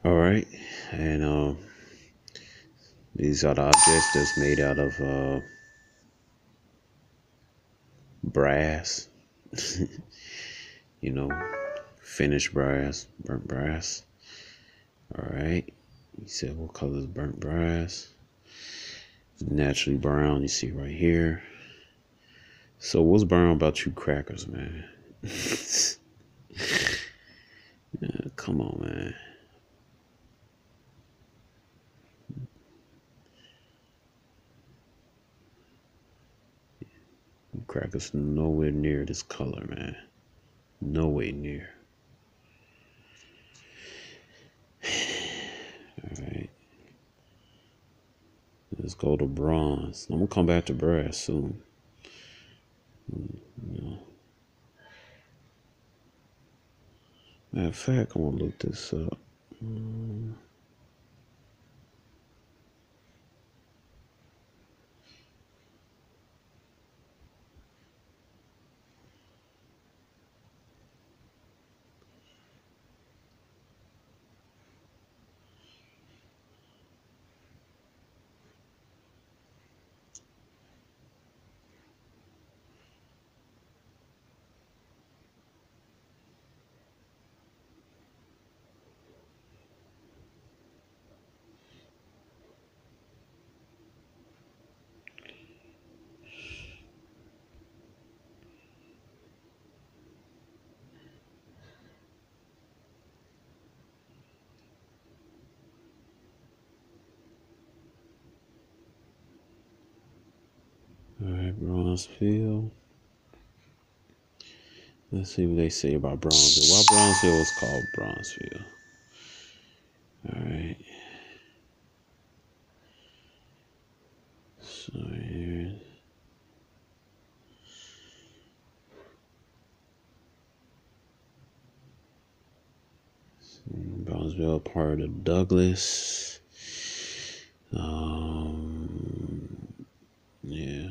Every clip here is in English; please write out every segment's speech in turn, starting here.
All right, and these are the objects that's made out of brass. You know, finished brass, burnt brass. All right. You said what color is burnt brass? It's naturally brown. You see right here. So what's brown about you crackers, man? Yeah, come on, man. Crackers nowhere near this color, man. Nowhere near. All right. Let's go to bronze. I'm gonna come back to brass soon. You know. Matter of fact, I'm gonna look this up. All right, Bronzeville. Let's see what they say about Bronzeville. Why Bronzeville is called Bronzeville? All right. So here. Bronzeville, part of Douglas. Yeah.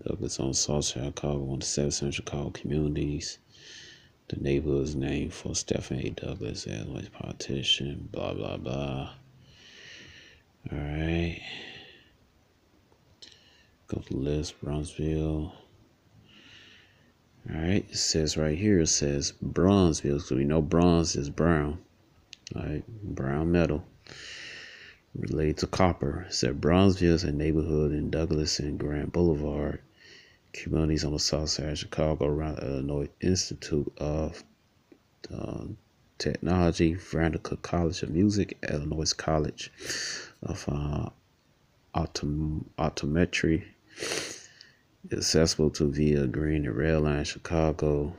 Douglas on South Chicago, one of the 7 Central Chicago communities. The neighborhood is named for Stephen A. Douglas, Illinois politician, blah, blah, blah. All right. Go to the list, Bronzeville. All right. It says right here, it says Bronzeville. So we know bronze is brown. All right. Brown metal. Related to copper. It said Bronzeville is a neighborhood in Douglas and Grant Boulevard. Communities on the south side of Chicago around the Illinois Institute of Technology, Vernacular College of Music, Illinois College of Optometry, accessible to via Green and Rail Line, Chicago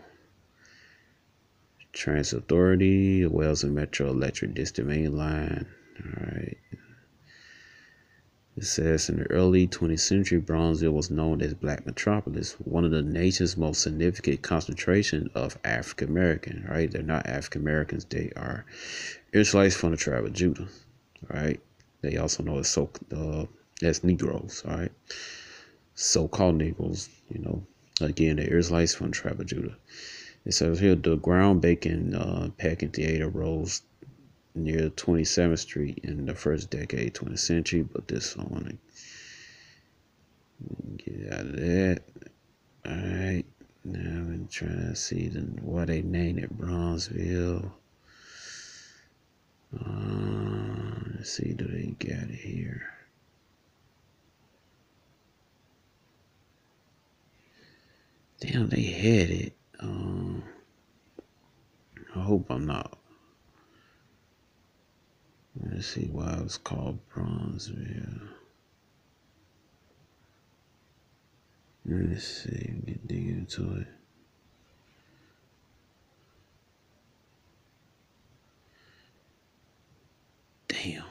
Transit Authority, Wells and Metro Electric District Main Line. All right. It says in the early 20th century, Bronzeville was known as Black Metropolis, one of the nation's most significant concentration of African Americans. Right? They're not African Americans; they are Israelites from the tribe of Judah. Right? They also know as Negroes. All right, so-called Negroes. You know, again, the Israelites from the tribe of Judah. It says here the groundbreaking Packing Theater rose near 27th Street in the first decade, 20th century, but this I want to get out of that. All right, now I'm trying to see why they named it Bronzeville. Let's see, do they got it here? Damn, they had it. I hope I'm not. Let's see why it was called Bronzeville. Let's see, get dig into it. Damn.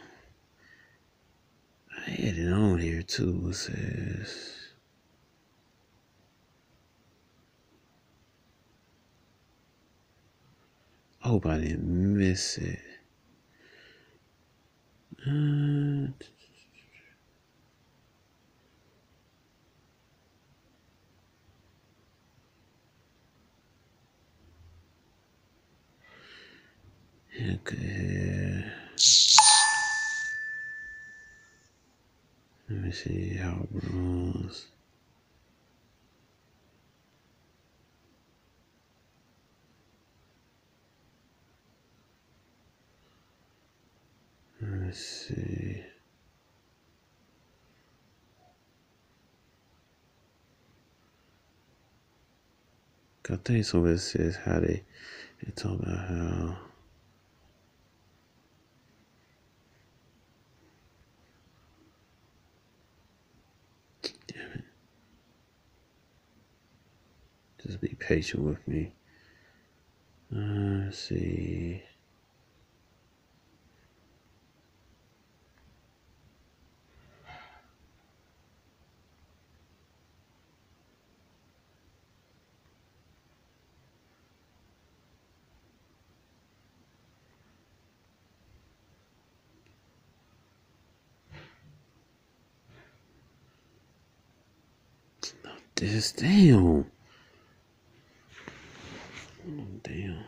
I had it on here too. It says. I hope I didn't miss it. Okay. Let me see how bronze. Let's see. I think some of it says how they talk about how. Damn it. Just be patient with me. Let's see. This damn. Oh, damn.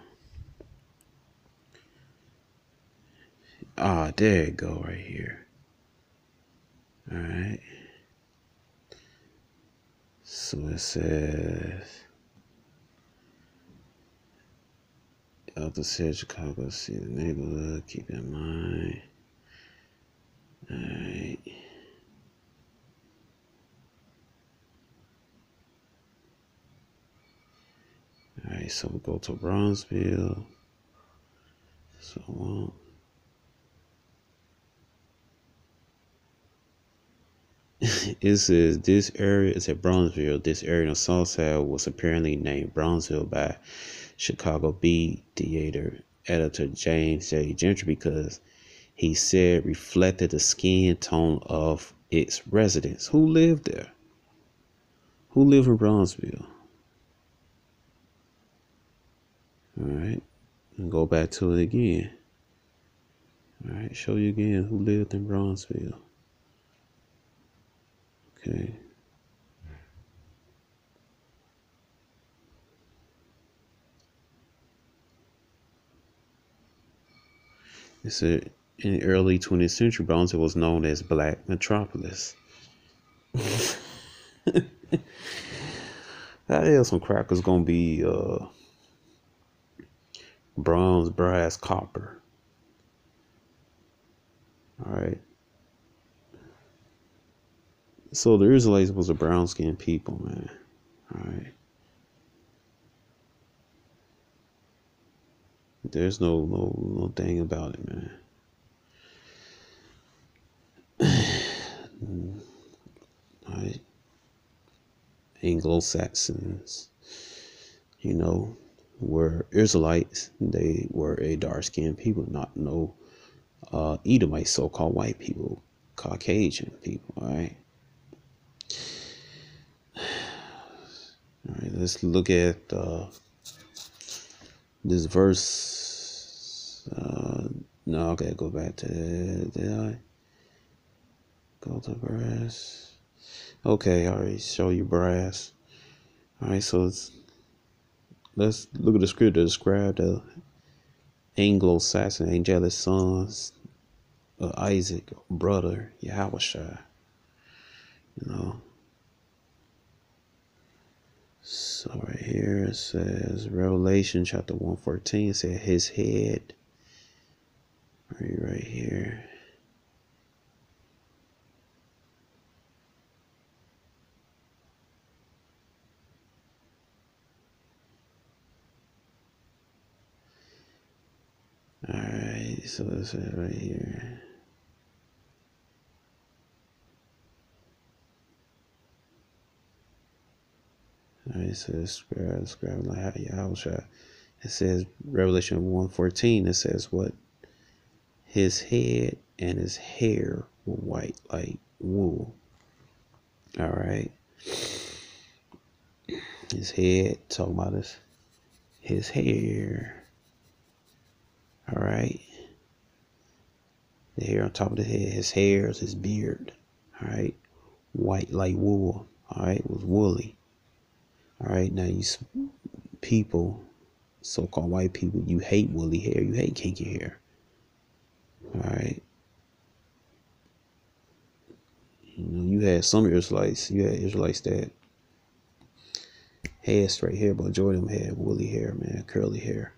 Ah, there it go right here. All right. So it says, out the said Chicago, see the neighborhood, keep in mind. All right. All right, so we go to Bronzeville. So it says this area is at Bronzeville. This area in the South Side was apparently named Bronzeville by Chicago Bee Theater editor James J. Gentry because he said reflected the skin tone of its residents. Who lived there? Who lived in Bronzeville? All right, and go back to it again. All right, show you again who lived in Bronzeville. Okay. It said in the early 20th century, Bronzeville was known as Black Metropolis. How the hell some crackers gonna be bronze, brass, copper? All right. So the Israelites was a brown skinned people, man. All right. There's no thing about it, man. All right. Anglo-Saxons, were Israelites. They were a dark-skinned people, not no Edomites, so-called white people, Caucasian people. All right. All right. Let's look at this verse. No, I gotta go back to. Did I go to brass? Okay, I already show you brass. All right, so let's look at the scripture to describe the Anglo-Saxon angelic sons of Isaac, brother Yahushua. So right here it says Revelation chapter 114 said his head. Right here. Alright, so it says right here. Alright, it says scribe like Yahushua. It says Revelation 1:14, it says what? His head and his hair were white like wool. Alright. His head, talking about his hair. Alright. The hair on top of the head, his hairs, his beard. Alright. White like wool. Alright, was woolly. Alright, now these people so-called white people, you hate woolly hair, you hate kinky hair. All right. You had some Israelites, that had straight hair, but majority of them had woolly hair, man, curly hair.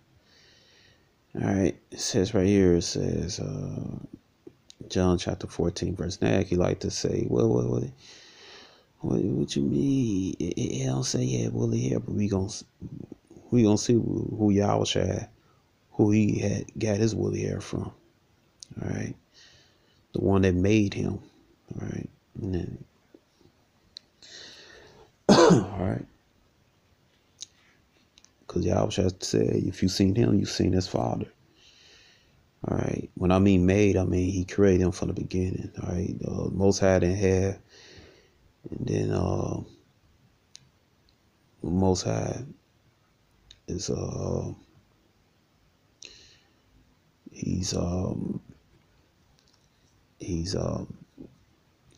All right. It says right here, it says, John chapter 14, verse 9. He like to say, what you mean? It don't say he had woolly hair, but we gonna see who Yahweh, who he had got his woolly hair from. All right, the one that made him. All right, and then, all right, because Yahweh said, if you seen him, you seen his father. All right. When I mean made, I mean he created him from the beginning. All right. Most High didn't have, and then Most High is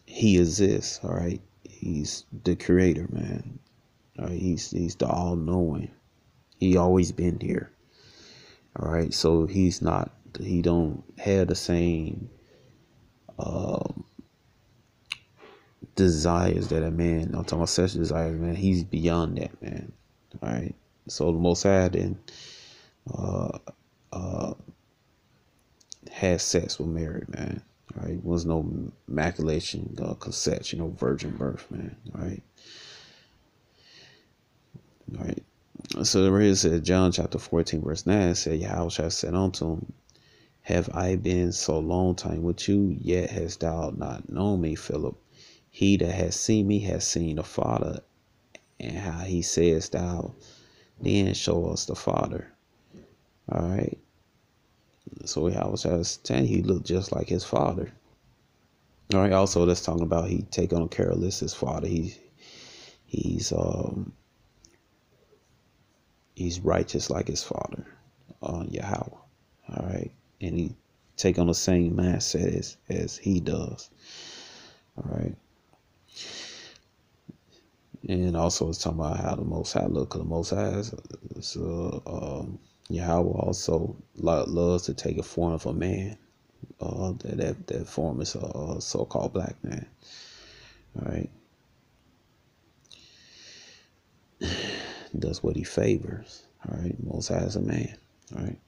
he exists. All right. He's the creator, man. All right. He's the all knowing. He always been here. All right. So he don't have the same desires that a man, I'm talking about sexual desires, man. He's beyond that, man. All right. So the Most High then had sex with Mary, man. All right. Was no immaculation, conception, virgin birth, man. All right. All right. So the reader said, John chapter 14, verse 9 said, Yahweh said unto him, have I been so long time with you, yet hast thou not known me, Philip? He that has seen me has seen the Father. And how he says thou, then show us the Father. All right. So I was saying he looked just like his father. All right. Also, that's talking about he take on his father. He's righteous like his father, Yahweh. All right. And he take on the same mindset as he does. All right. And also it's talking about how the Most High look, because the Most High is Yahweh also loves to take a form of a man. That form is a so-called black man. All right. Does what he favors. All right. Most High is a man. All right.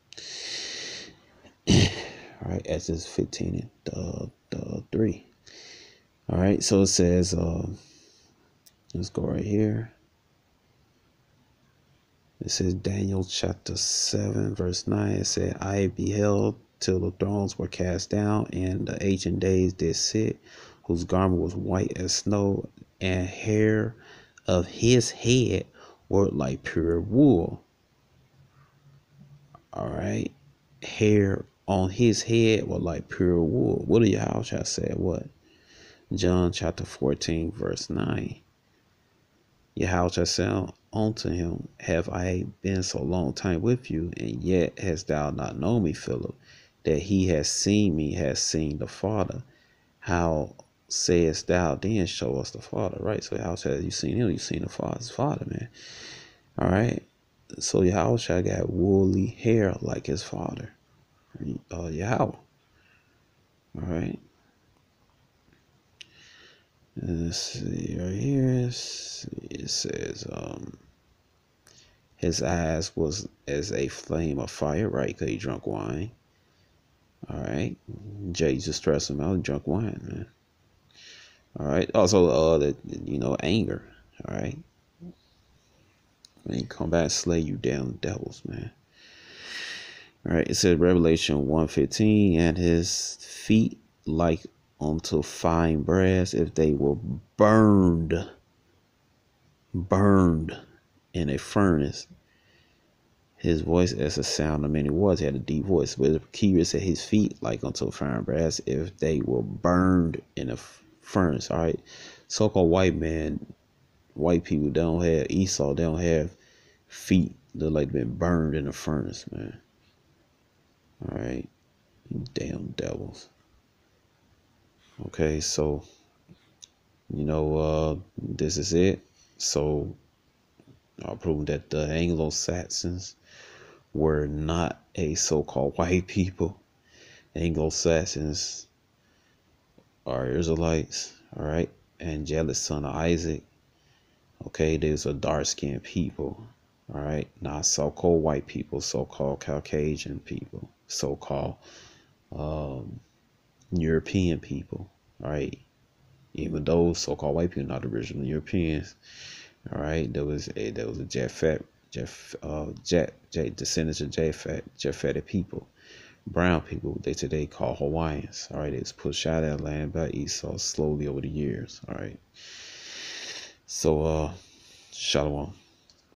All right. Exodus 15 and 3. All right. So it says, let's go right here. It says Daniel chapter 7, verse 9. It said, I beheld till the thrones were cast down, and the ancient days did sit, whose garment was white as snow, and hair of his head were like pure wool. All right. Hair on his head were like pure wool. What do Yahweh said? What? John chapter 14, verse 9. Yahweh said unto him, have I been so long time with you, and yet hast thou not known me, Philip? That he has seen me has seen the Father. How sayest thou then, show us the Father? Right. So Yahweh said, you seen him, you seen the Father's Father, man. All right. So Yahweh got woolly hair like his father. Yahweh. All right. And let's see right here. It says, his eyes was as a flame of fire, right? Because he drunk wine. All right. Jesus stressed him out, drunk wine, man. All right. Also, anger. All right. When he come back, slay you down devils, man. All right. It said Revelation 1:15, and his feet like unto fine brass, if they were burned in a furnace. His voice as the sound of many waters. He had a deep voice. But the key said his feet like unto fine brass, if they were burned in a furnace. All right. So-called white people don't have Esau. They don't have feet that like been burned in a furnace, man. All right. You damn devils. Okay, so this is it. So I'll prove that the Anglo-Saxons were not a so-called white people. Anglo-Saxons are Israelites, all right? Angelic son of Isaac, okay? There's a dark-skinned people, all right? Not so-called white people, so-called Caucasian people, so-called European people, all right? Even those so-called white people, not original Europeans, all right? There was a Japhet, descendants of Japhetic people. Brown people, they today call Hawaiians. All right, it's pushed out of that land by Esau slowly over the years. All right. So, Shalom.